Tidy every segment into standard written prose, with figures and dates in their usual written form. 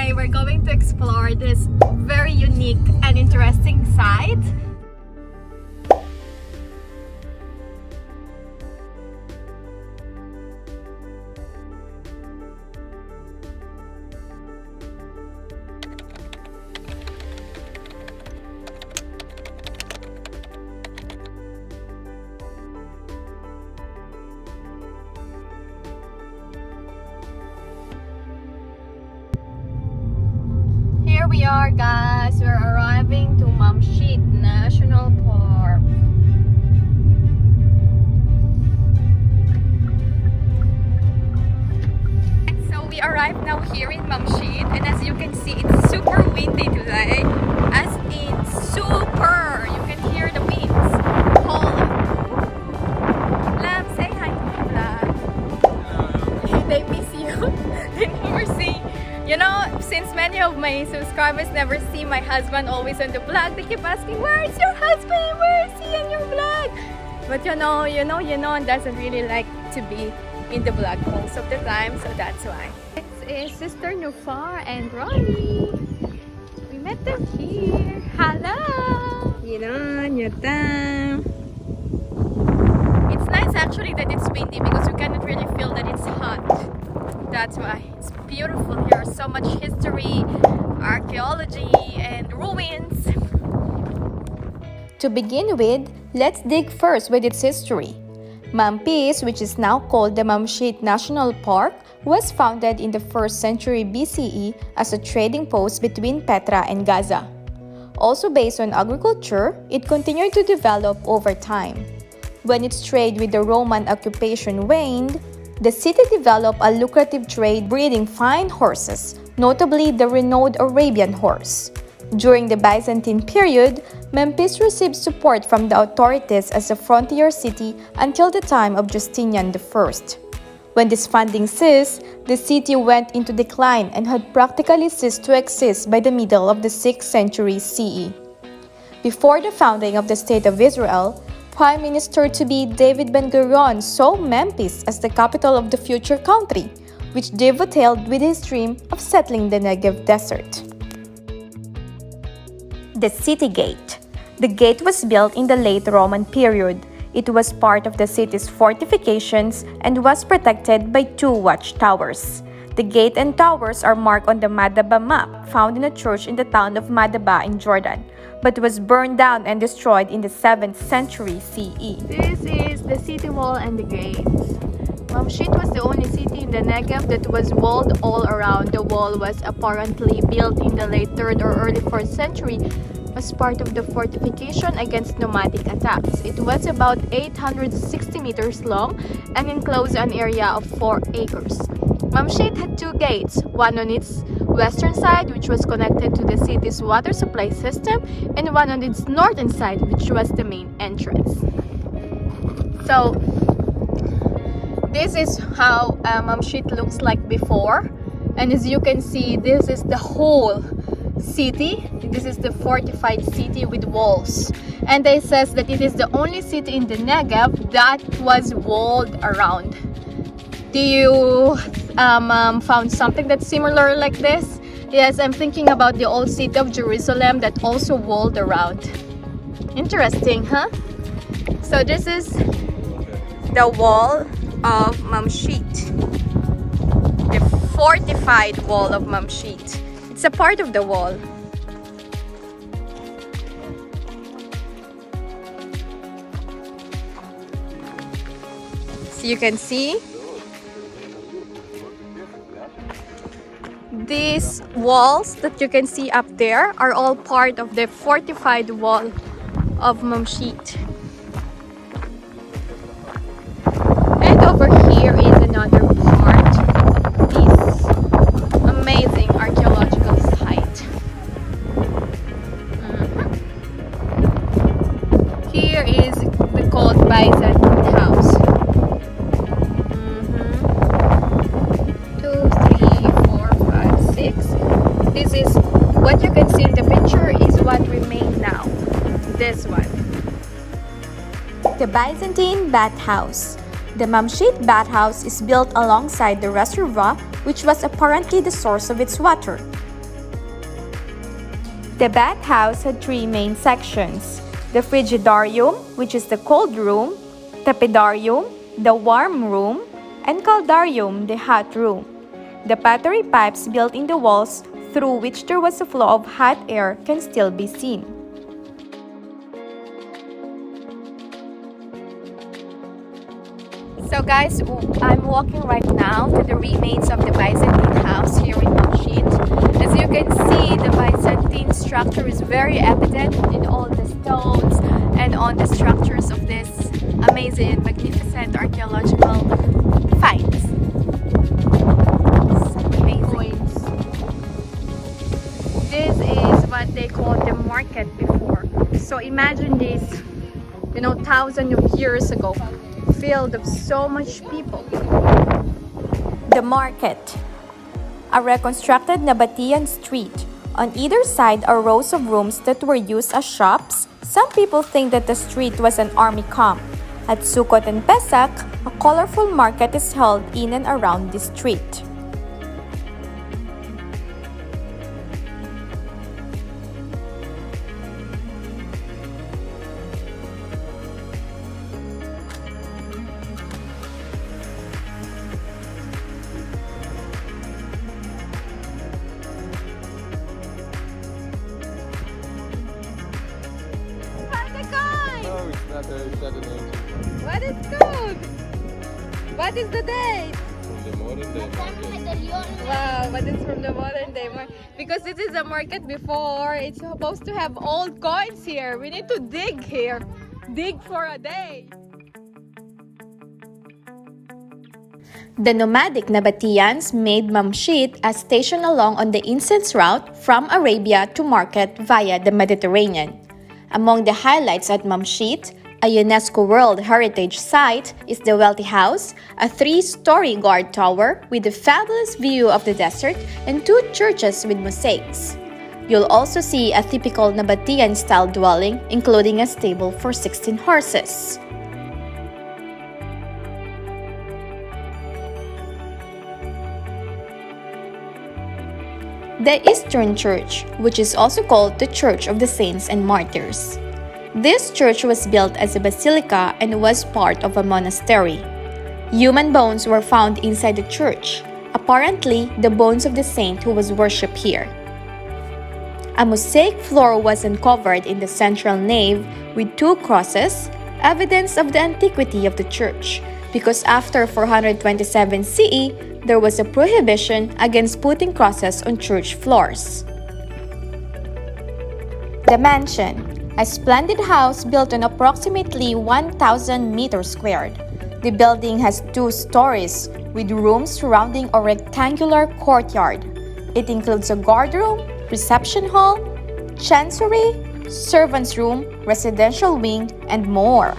today we're going to explore this very unique and interesting site. Here we are, guys. We're arriving to Mamshit National Park. So we arrived now here in Mamshit, and as you can see, it's super windy today. As in super! You can hear the winds. Hold on. Love, say hi to my vlog. They miss you. They never see. You know, since many of my subscribers never see my husband always on the vlog, they keep asking, where's your husband? Where is he in your vlog? But you know, doesn't really like to be in the vlog most of the time, so that's why. This is Sister Nufar and Ronnie. We met them here. Hello! It's nice actually that it's windy because you cannot really feel that it's hot. That's why it's beautiful here. So much history, archaeology, and ruins. To begin with, let's dig first with its history. Mamphis, which is now called the Mamshit National Park, was founded in the 1st century BCE as a trading post between Petra and Gaza. Also based on agriculture, it continued to develop over time. When its trade with the Roman occupation waned, the city developed a lucrative trade breeding fine horses, notably the renowned Arabian horse. During the Byzantine period, Memphis received support from the authorities as a frontier city until the time of Justinian I. When this funding ceased, the city went into decline and had practically ceased to exist by the middle of the 6th century CE. Before the founding of the State of Israel, Prime Minister-to-be David Ben-Gurion saw Memphis as the capital of the future country, which dovetailed with his dream of settling the Negev desert. The City Gate. The gate was built in the late Roman period. It was part of the city's fortifications and was protected by 2 watchtowers. The gate and towers are marked on the Madaba map, found in a church in the town of Madaba in Jordan, but was burned down and destroyed in the 7th century CE. This is the city wall and the gates. Mamshit was the only city in the Negev that was walled all around. The wall was apparently built in the late 3rd or early 4th century as part of the fortification against nomadic attacks. It was about 860 meters long and enclosed an area of 4 acres. Mamshit had 2 gates, one on its western side, which was connected to the city's water supply system, and one on its northern side, which was the main entrance. So, this is how Mamshit looks like before. And as you can see, this is the whole city. This is the fortified city with walls. And it says that it is the only city in the Negev that was walled around. Do you found something that's similar like this? Yes, I'm thinking about the old city of Jerusalem that also walled around. Interesting, huh? So this is the wall of Mamshit. The fortified wall of Mamshit. It's a part of the wall. So you can see these walls that you can see up there are all part of the fortified wall of Mamshit. And over here is another part of this amazing archaeological site. Here is the called Byzantine house. 2, 3, 4, 5, 6. This is what you can see in the picture is what remains now. This one. The Byzantine bathhouse. The Mamshit bathhouse is built alongside the reservoir, which was apparently the source of its water. The bathhouse had three main sections: the frigidarium, which is the cold room, tepidarium, the warm room, and caldarium, the hot room. The pottery pipes built in the walls through which there was a flow of hot air can still be seen. So guys, I'm walking right now to the remains of the Byzantine house here in Mamshit. As you can see, the Byzantine structure is very evident in all the stones and on the structures of this amazing, magnificent archaeological finds. It's amazing. This is what they called the market before. So imagine this, thousands of years ago, filled of so much people. The market, a reconstructed Nabatian street. On either side are rows of rooms that were used as shops. Some people think that the street was an army camp. At Sukkot and Pesach, a colorful market is held in and around the street. What is good? What is the date? From the modern day market. Wow, but it's from the modern day market. Because this is a market before, it's supposed to have old coins here. We need to dig here. Dig for a day. The nomadic Nabateans made Mamshit a station along on the Incense Route from Arabia to market via the Mediterranean. Among the highlights at Mamshit, a UNESCO World Heritage Site, is the Wealthy House, a 3-story guard tower with a fabulous view of the desert and 2 churches with mosaics. You'll also see a typical Nabatean-style dwelling, including a stable for 16 horses. The Eastern Church, which is also called the Church of the Saints and Martyrs. This church was built as a basilica and was part of a monastery. Human bones were found inside the church, apparently the bones of the saint who was worshipped here. A mosaic floor was uncovered in the central nave with 2 crosses, evidence of the antiquity of the church, because after 427 CE, there was a prohibition against putting crosses on church floors. The mansion, a splendid house built on approximately 1,000 meters squared. The building has 2 stories with rooms surrounding a rectangular courtyard. It includes a guardroom, reception hall, chancery, servants' room, residential wing, and more.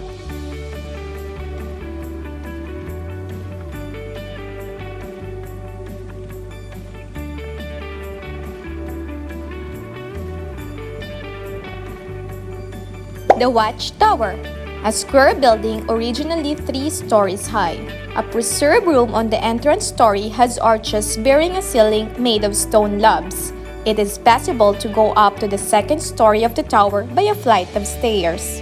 The Watchtower, a square building originally 3 stories high. A preserved room on the entrance story has arches bearing a ceiling made of stone slabs. It is possible to go up to the 2nd story of the tower by a flight of stairs.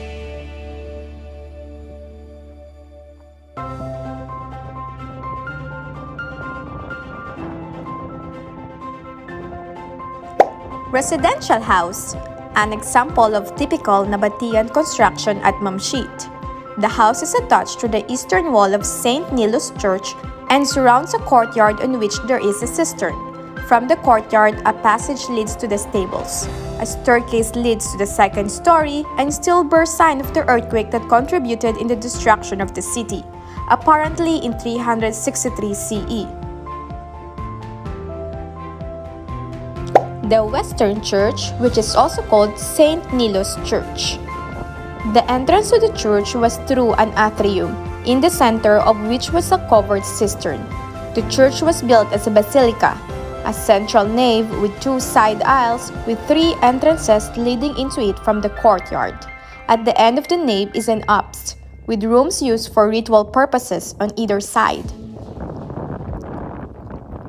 Residential house, an example of typical Nabatean construction at Mamshit. The house is attached to the eastern wall of St. Nilo's Church and surrounds a courtyard on which there is a cistern. From the courtyard, a passage leads to the stables. A staircase leads to the 2nd story and still bears sign of the earthquake that contributed in the destruction of the city, apparently in 363 CE. The Western Church, which is also called St. Nilo's Church. The entrance to the church was through an atrium, in the center of which was a covered cistern. The church was built as a basilica, a central nave with 2 side aisles with 3 entrances leading into it from the courtyard. At the end of the nave is an apse, with rooms used for ritual purposes on either side.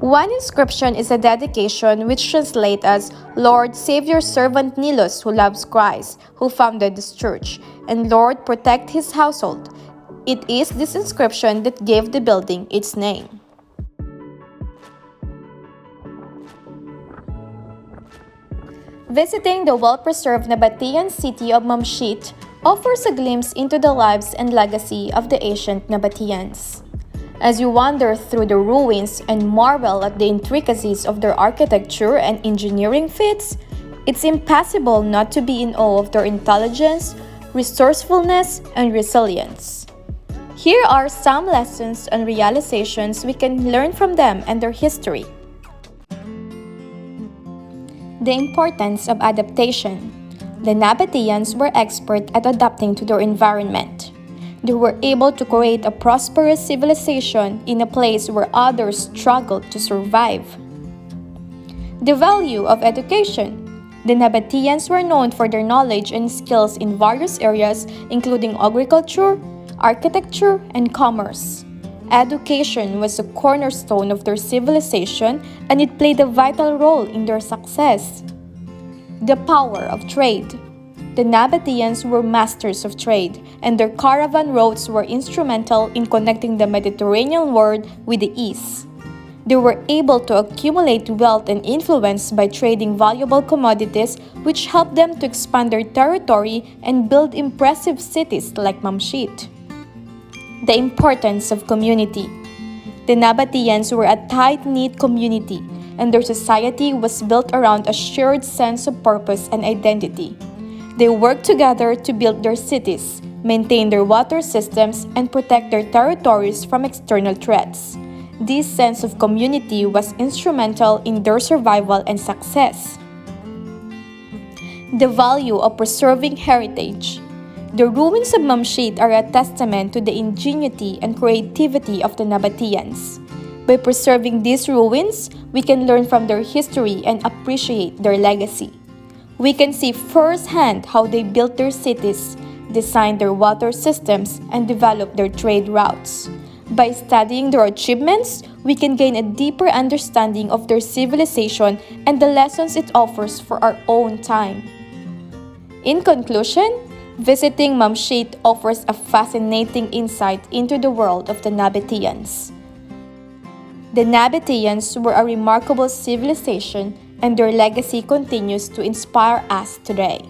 One inscription is a dedication which translates as, Lord, save your servant Nilos who loves Christ, who founded this church, and Lord, protect his household. It is this inscription that gave the building its name. Visiting the well-preserved Nabatean city of Mamshit offers a glimpse into the lives and legacy of the ancient Nabateans. As you wander through the ruins and marvel at the intricacies of their architecture and engineering feats, it's impossible not to be in awe of their intelligence, resourcefulness, and resilience. Here are some lessons and realizations we can learn from them and their history. The importance of adaptation. The Nabateans were expert at adapting to their environment. They were able to create a prosperous civilization in a place where others struggled to survive. The value of education. The Nabateans were known for their knowledge and skills in various areas including agriculture, architecture, and commerce. Education was a cornerstone of their civilization and it played a vital role in their success. The power of trade. The Nabateans were masters of trade, and their caravan routes were instrumental in connecting the Mediterranean world with the East. They were able to accumulate wealth and influence by trading valuable commodities, which helped them to expand their territory and build impressive cities like Mamshit. The importance of community. The Nabateans were a tight-knit community, and their society was built around a shared sense of purpose and identity. They worked together to build their cities, maintain their water systems, and protect their territories from external threats. This sense of community was instrumental in their survival and success. The value of preserving heritage. The ruins of Mamshit are a testament to the ingenuity and creativity of the Nabateans. By preserving these ruins, we can learn from their history and appreciate their legacy. We can see firsthand how they built their cities, designed their water systems, and developed their trade routes. By studying their achievements, we can gain a deeper understanding of their civilization and the lessons it offers for our own time. In conclusion, visiting Mamshit offers a fascinating insight into the world of the Nabateans. The Nabateans were a remarkable civilization, and their legacy continues to inspire us today.